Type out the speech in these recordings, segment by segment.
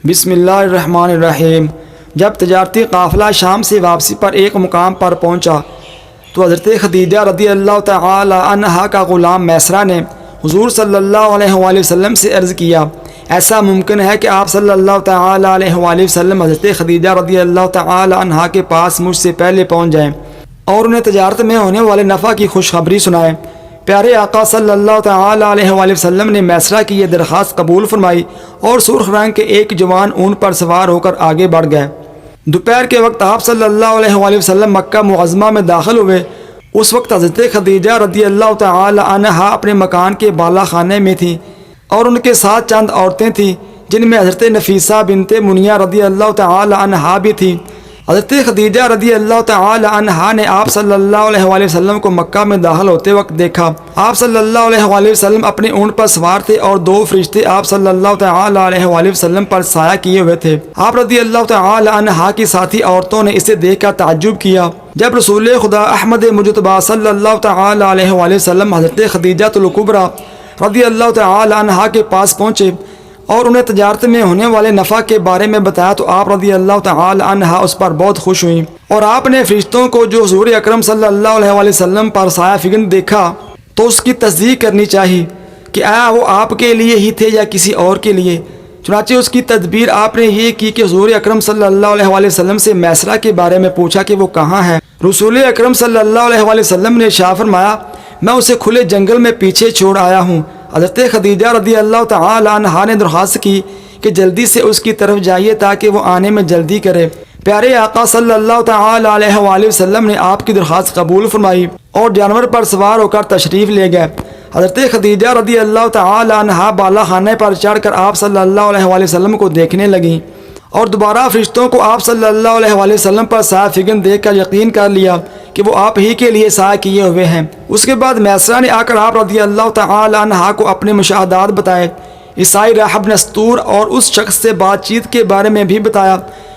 بسم اللہ الرحمن الرحیم۔ جب تجارتی قافلہ شام سے واپسی پر ایک مقام پر پہنچا تو حضرت خدیجہ رضی اللہ تعالی عنہا کا غلام میسرہ نے حضور صلی اللہ علیہ وآلہ وسلم سے عرض کیا، ایسا ممکن ہے کہ آپ صلی اللہ تعالی علیہ وآلہ وسلم حضرت خدیجہ رضی اللہ تعالی عنہا کے پاس مجھ سے پہلے پہنچ جائیں اور انہیں تجارت میں ہونے والے نفع کی خوشخبری سنائیں۔ پیارے آقا صلی اللہ تعالی علیہ وآلہ وسلم نے میسرہ کی یہ درخواست قبول فرمائی اور سرخ رنگ کے ایک جوان اونٹ پر سوار ہو کر آگے بڑھ گئے۔ دوپہر کے وقت آپ صلی اللہ علیہ وآلہ وسلم مکہ معظمہ میں داخل ہوئے۔ اس وقت حضرت خدیجہ رضی اللہ تعالی عنہا اپنے مکان کے بالا خانے میں تھیں اور ان کے ساتھ چند عورتیں تھیں جن میں حضرت نفیسہ بنت منیہ رضی اللہ تعالی عنہا بھی تھیں۔ حضرت خدیجہ رضی اللہ تعالی عنہا نے آپ صلی اللہ علیہ وآلہ وسلم کو مکہ میں داخل ہوتے وقت دیکھا۔ آپ صلی اللہ علیہ وآلہ وسلم اپنے اونٹ پر سوار تھے اور دو فرشتے آپ صلی اللہ تعالی علیہ وآلہ وسلم پر سایہ کیے ہوئے تھے۔ آپ رضی اللہ تعالی عنہا کی ساتھی عورتوں نے اسے دیکھ کر تعجب کیا۔ جب رسول خدا احمد مجتبیٰ صلی اللہ تعالی علیہ وآلہ وسلم حضرت خدیجہ الکبریٰ رضی اللہ تعالی عنہا کے پاس پہنچے اور انہیں تجارت میں ہونے والے نفع کے بارے میں بتایا تو آپ رضی اللہ تعالی عنہا اس پر بہت خوش ہوئیں، اور آپ نے فرشتوں کو جو حضور اکرم صلی اللہ علیہ وآلہ وسلم پر سایہ فگن دیکھا تو اس کی تصدیق کرنی چاہیے کہ آیا وہ آپ کے لیے ہی تھے یا کسی اور کے لیے۔ چنانچہ اس کی تدبیر آپ نے یہ کی کہ حضور اکرم صلی اللہ علیہ وآلہ وسلم سے میسرہ کے بارے میں پوچھا کہ وہ کہاں ہے۔ رسول اکرم صلی اللہ علیہ وآلہ وسلم نے ارشاد فرمایا، میں اسے کھلے جنگل میں پیچھے چھوڑ آیا ہوں۔ حضرت خدیجہ رضی اللہ تعالی عنہا نے درخواست کی کہ جلدی سے اس کی طرف جائیے تاکہ وہ آنے میں جلدی کرے۔ پیارے آقا صلی اللہ تعالی علیہ وآلہ وسلم نے آپ کی درخواست قبول فرمائی اور جانور پر سوار ہو کر تشریف لے گئے۔ حضرت خدیجہ رضی اللہ تعالی عنہا بالا خانے پر چڑھ کر آپ صلی اللہ علیہ وآلہ وسلم کو دیکھنے لگیں اور دوبارہ فرشتوں کو آپ صلی اللہ علیہ وآلہ وسلم پر سایہ فگن دیکھ کر یقین کر لیا کہ وہ آپ ہی کے لیے سایہ کیے ہوئے ہیں۔ اس کے بعد میسرہ نے آ کر آپ رضی اللہ تعالی عنہا کو اپنے مشاہدات بتائے، عیسائی راہب نستور اور اس شخص سے بات چیت کے بارے میں بھی بتایا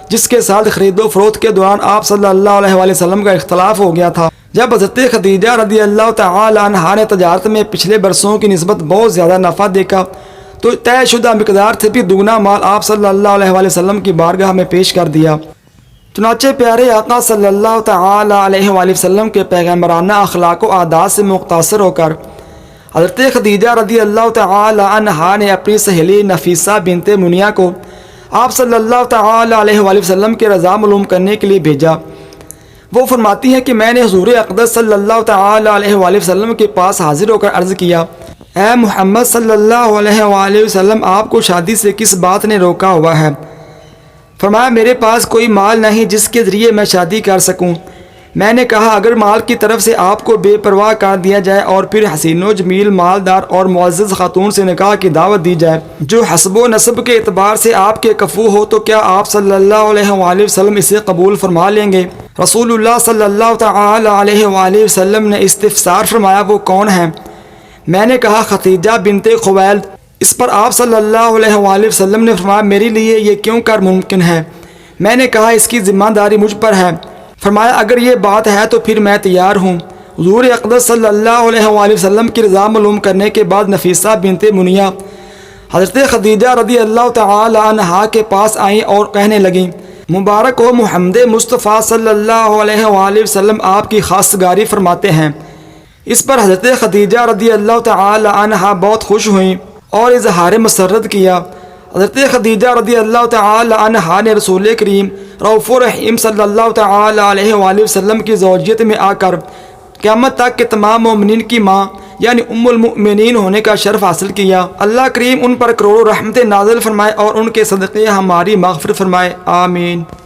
جس کے ساتھ خرید و فروخت کے دوران آپ صلی اللہ علیہ وآلہ وسلم کا اختلاف ہو گیا تھا۔ جب حضرت خدیجہ رضی اللہ تعالی عنہا نے تجارت میں پچھلے برسوں کی نسبت بہت زیادہ نفع دیکھا تو طے شدہ مقدار سے بھی دگنا مال آپ صلی اللہ علیہ وآلہ وسلم کی بارگاہ میں پیش کر دیا۔ چنانچہ پیارے آقا صلی اللہ تعالی علیہ وآلہ وسلم کے پیغمبرانہ اخلاق و عادات سے متاثر ہو کر حضرت خدیجہ رضی اللہ تعالی عنہا نے اپنی سہیلی نفیسہ بنت منیہ کو آپ صلی اللہ تعالی علیہ وآلہ وسلم کے رضا معلوم کرنے کے لیے بھیجا۔ وہ فرماتی ہیں کہ میں نے حضور اقدس صلی اللہ تعالی علیہ وآلہ وسلم کے پاس حاضر ہو کر عرض کیا، اے محمد صلی اللہ علیہ وآلہ وسلم، آپ کو شادی سے کس بات نے روکا ہوا ہے؟ فرمایا، میرے پاس کوئی مال نہیں جس کے ذریعے میں شادی کر سکوں۔ میں نے کہا، اگر مال کی طرف سے آپ کو بے پرواہ کر دیا جائے اور پھر حسین و جمیل مالدار اور معزز خاتون سے نکاح کی دعوت دی جائے جو حسب و نسب کے اعتبار سے آپ کے کفو ہو تو کیا آپ صلی اللہ علیہ وآلہ وسلم اسے قبول فرما لیں گے؟ رسول اللہ صلی اللہ تعالی علیہ وآلہ وسلم نے استفسار فرمایا، وہ کون ہے؟ میں نے کہا، خدیجہ بنت خویلد۔ اس پر آپ صلی اللہ علیہ وآلہ وسلم نے فرمایا، میرے لیے یہ کیوں کر ممکن ہے؟ میں نے کہا، اس کی ذمہ داری مجھ پر ہے۔ فرمایا، اگر یہ بات ہے تو پھر میں تیار ہوں۔ حضور اقدس صلی اللہ علیہ وآلہ وسلم کی رضا معلوم کرنے کے بعد نفیسہ بنت منیہ حضرت خدیجہ رضی اللہ تعالی عنہا کے پاس آئیں اور کہنے لگیں، مبارک ہو محمد مصطفیٰ صلی اللہ علیہ وآلہ وسلم آپ کی خواستگاری فرماتے ہیں۔ اس پر حضرت خدیجہ رضی اللہ تعالی عنہا بہت خوش ہوئیں اور اظہار مسرت کیا۔ حضرت خدیجہ رضی اللہ تعالی عنہا نے رسول کریم رؤوف الرحیم صلی اللہ تعالی علیہ وآلہ وسلم کی زوجیت میں آ کر قیامت تک کے تمام مومنین کی ماں یعنی ام المؤمنین ہونے کا شرف حاصل کیا۔ اللہ کریم ان پر کروڑوں رحمتیں نازل فرمائے اور ان کے صدقے ہماری مغفرت فرمائے، آمین۔